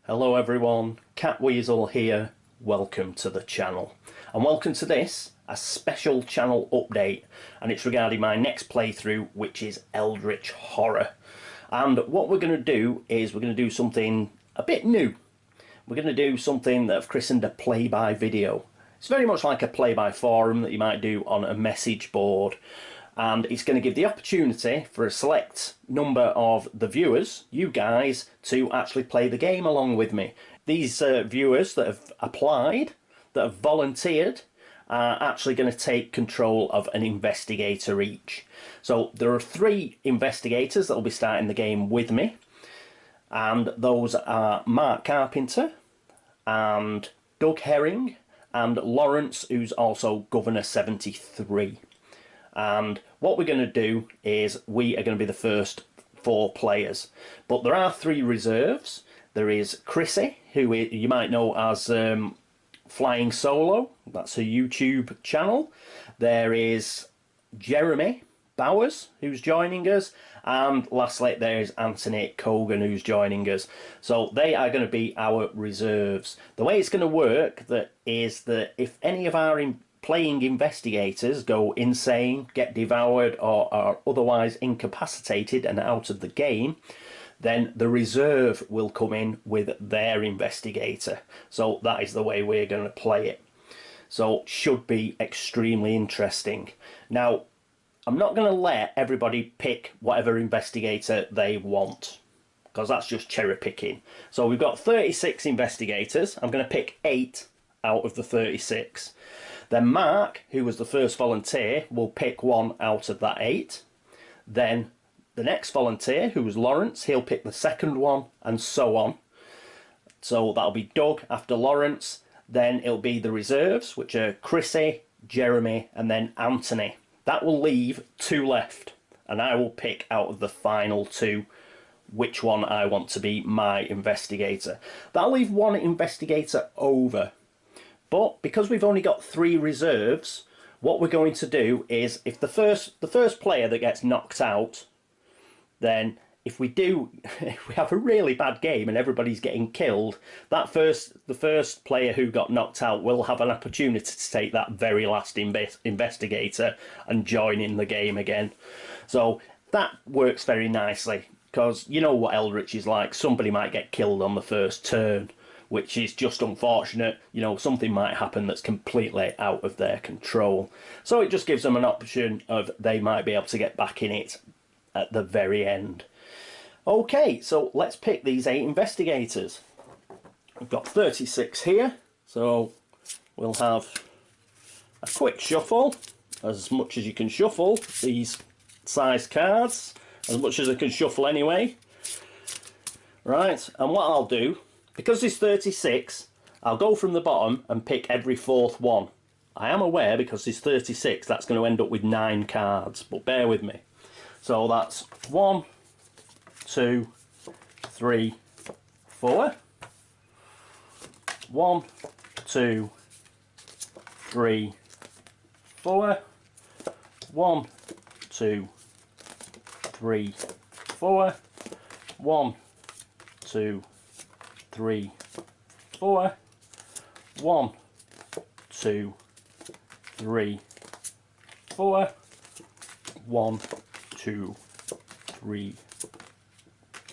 Hello everyone, Catweazle here, welcome to the channel. And welcome to this, a special channel update, and it's regarding my next playthrough, which is Eldritch Horror. And what we're going to do is we're going to do something a bit new. We're going to do something that I've christened a play-by video. It's very much like a play-by forum that you might do on a message board. And it's going to give the opportunity for a select number of the viewers, you guys, to actually play the game along with me. These viewers that have applied, that have volunteered, are actually going to take control of an investigator each. So there are 3 investigators that will be starting the game with me, and those are Mark Carpenter and Doug Herring and Lawrence, who's also Governor 73. And what we're going to do is we are going to be the first 4 players. But there are 3 reserves. There is Chrissy, who you might know as Flying Solo. That's her YouTube channel. There is Jeremy Bowers, who's joining us. And lastly, there's Anthony Cogan, who's joining us. So they are going to be our reserves. The way it's going to work is that if any of our playing investigators go insane, get devoured, or are otherwise incapacitated and out of the game, then the reserve will come in with their investigator. So that is the way we're going to play it. So should be extremely interesting. Now, I'm not going to let everybody pick whatever investigator they want, because that's just cherry picking. So we've got 36 investigators. I'm going to pick 8 out of the 36. Then Mark, who was the first volunteer, will pick 1 out of that 8. Then the next volunteer, who was Lawrence, he'll pick the second one, and so on. So that'll be Doug after Lawrence. Then it'll be the reserves, which are Chrissy, Jeremy, and then Anthony. That will leave 2 left, and I will pick out of the final 2 which one I want to be my investigator. That'll leave 1 investigator over. But because we've only got 3 reserves, what we're going to do is, if the first player that gets knocked out, then if we have a really bad game and everybody's getting killed, the first player who got knocked out will have an opportunity to take that very last investigator and join in the game again. So that works very nicely, because you know what Eldritch is like. Somebody might get killed on the first turn, which is just unfortunate. You know, something might happen that's completely out of their control. So it just gives them an option of they might be able to get back in it at the very end. Okay, so let's pick these 8 investigators. We've got 36 here, so we'll have a quick shuffle, as much as you can shuffle these size cards, as much as I can shuffle anyway. Right, and what I'll do, because there's 36, I'll go from the bottom and pick every 4th one. I am aware, because there's 36, that's going to end up with 9 cards, but bear with me. So that's 1, 2, 3, 4. 1, 2, 3, 4. 1, 2, 3, 4. 1, 2, 3, 4. 1, 2, 3, 4. 1, 2, 3,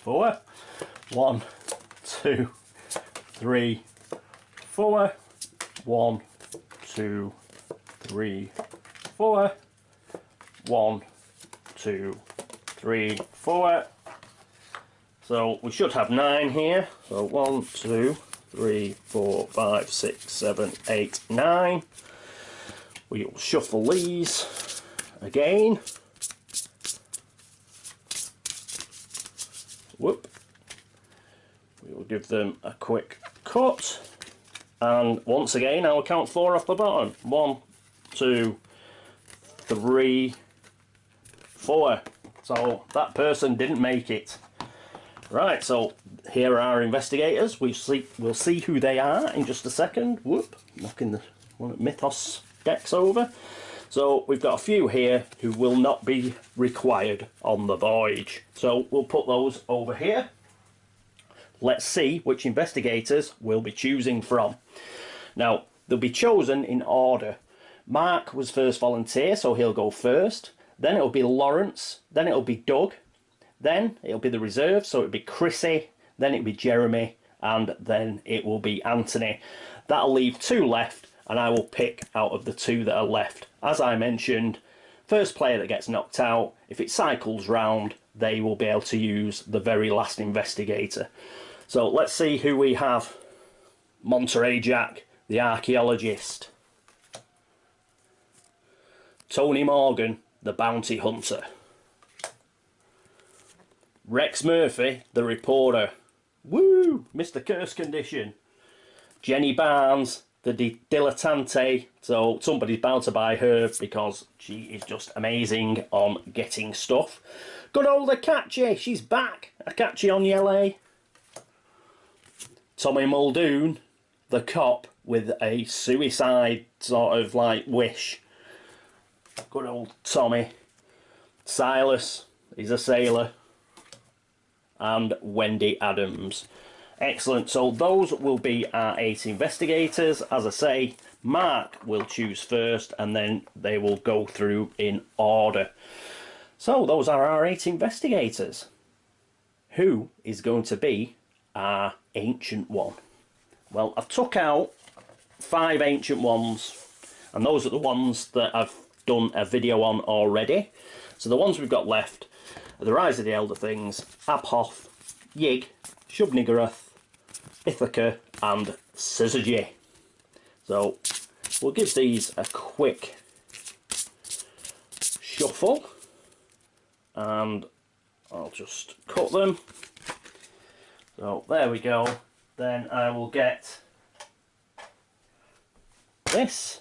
4. 1, 2, 3, 4. 1, 2, 3, 4. 1, 2, 3, 4. So we should have 9 here. So 1, 2, 3, 4, 5, 6, 7, 8, 9. We'll shuffle these again. Whoop. We will give them a quick cut. And once again, I'll count 4 off the bottom. 1, 2, 3, 4. So that person didn't make it. Right, so here are our investigators. We'll see who they are in just a second. Whoop, knocking the one of Mythos decks over. So we've got a few here who will not be required on the voyage. So we'll put those over here. let's see which investigators we'll be choosing from. Now, they'll be chosen in order. Mark was first volunteer, so he'll go first. Then it'll be Lawrence. Then it'll be Doug. Then it'll be the reserve, so it'll be Chrissy. Then it'll be Jeremy. And then it will be Anthony. That'll leave 2 left, and I will pick out of the 2 that are left. As I mentioned, first player that gets knocked out, if it cycles round, they will be able to use the very last investigator. So let's see who we have. Monterey Jack, the archaeologist. Tony Morgan, the bounty hunter. Rex Murphy, the reporter. Woo! Mr. Curse Condition. Jenny Barnes, the dilettante. So somebody's bound to buy her because she is just amazing on getting stuff. Good old Akachi, she's back. Akachi on Yele. Tommy Muldoon, the cop with a suicide sort of like wish. Good old Tommy. Silas, he's a sailor. And Wendy Adams. Excellent. So those will be our 8 investigators. As I say, Mark will choose first and then they will go through in order. So those are our 8 investigators. Who is going to be our ancient one? Well, I've took out 5 ancient ones, and those are the ones that I've done a video on already. So the ones we've got left are the Rise of the Elder Things, Abhoth, Yig, Shub-Niggurath, Ithaca and Syzygy. So we'll give these a quick shuffle and I'll just cut them. So there we go. Then I will get this,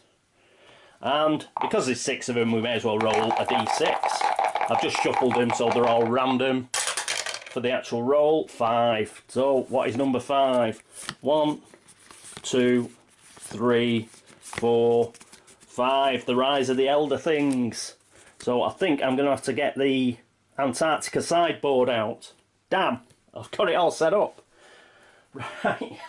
and because there's 6 of them we may as well roll a d6. I've just shuffled them so they're all random for the actual roll. 5. So what is number 5? 1, 2, 3, 4, 5. The Rise of the Elder Things. So I think I'm going to have to get the Antarctica sideboard out. Damn, I've got it all set up. Right.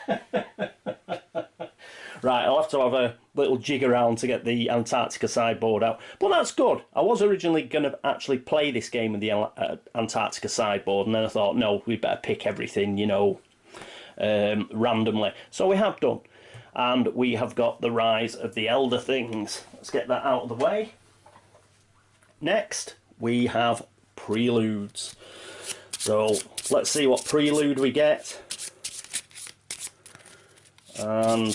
Right, I'll have to have a little jig around to get the Antarctica sideboard out. But that's good. I was originally going to actually play this game with the Antarctica sideboard, and then I thought, no, we better pick everything, you know, randomly. So we have done. And we have got the Rise of the Elder Things. Let's get that out of the way. Next, we have Preludes. So let's see what prelude we get. And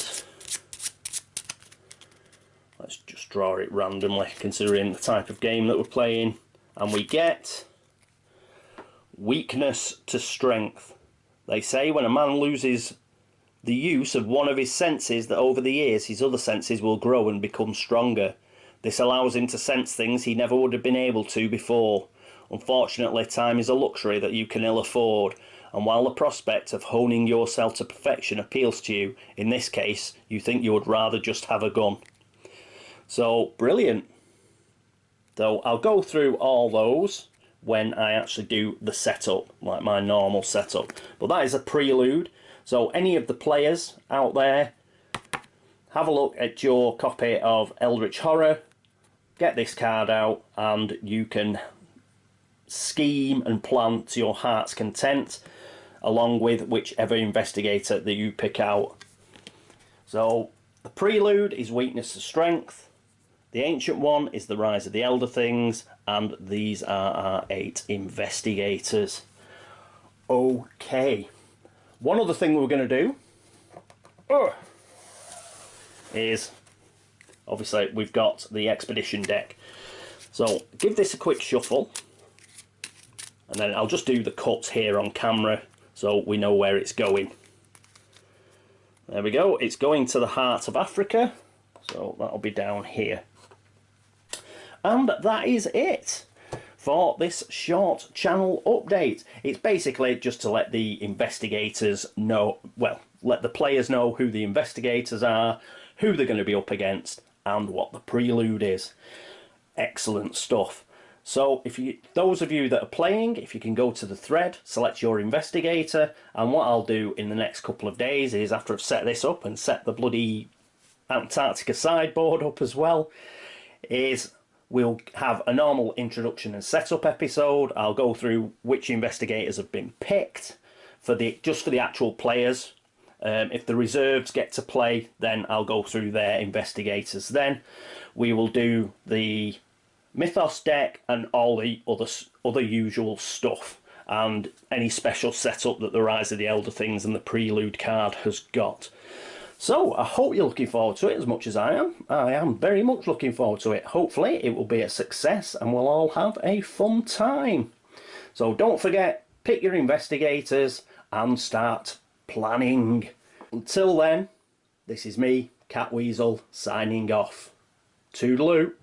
let's just draw it randomly, considering the type of game that we're playing. And we get Weakness to Strength. They say when a man loses the use of one of his senses, that over the years his other senses will grow and become stronger. This allows him to sense things he never would have been able to before. Unfortunately, time is a luxury that you can ill afford, and while the prospect of honing yourself to perfection appeals to you, in this case, you think you would rather just have a gun. So, brilliant. So, I'll go through all those when I actually do the setup, like my normal setup. But that is a prelude. So, any of the players out there, have a look at your copy of Eldritch Horror, get this card out, and you can scheme and plan to your heart's content, along with whichever investigator that you pick out. So the prelude is Weakness to Strength, the ancient one is the Rise of the Elder Things, and these are our 8 investigators. Okay, one other thing we're going to do is, obviously we've got the expedition deck, so give this a quick shuffle. And then I'll just do the cuts here on camera so we know where it's going. There we go, it's going to the heart of Africa. So that'll be down here. And that is it for this short channel update. It's basically just to let the investigators know, well, let the players know who the investigators are, who they're going to be up against, and what the prelude is. Excellent stuff. So those of you that are playing, if you can go to the thread, select your investigator, and what I'll do in the next couple of days is, after I've set this up and set the bloody Antarctica sideboard up as well, is we'll have a normal introduction and setup episode. I'll go through which investigators have been picked just for the actual players. If the reserves get to play, then I'll go through their investigators. Then we will do the Mythos deck and all the other usual stuff, and any special setup that the Rise of the Elder Things and the Prelude card has got. So I hope you're looking forward to it as much as I am. I am very much looking forward to it. Hopefully it will be a success and we'll all have a fun time. So don't forget, pick your investigators and start planning. Until then, this is me, Catweazle, signing off. Toodaloo.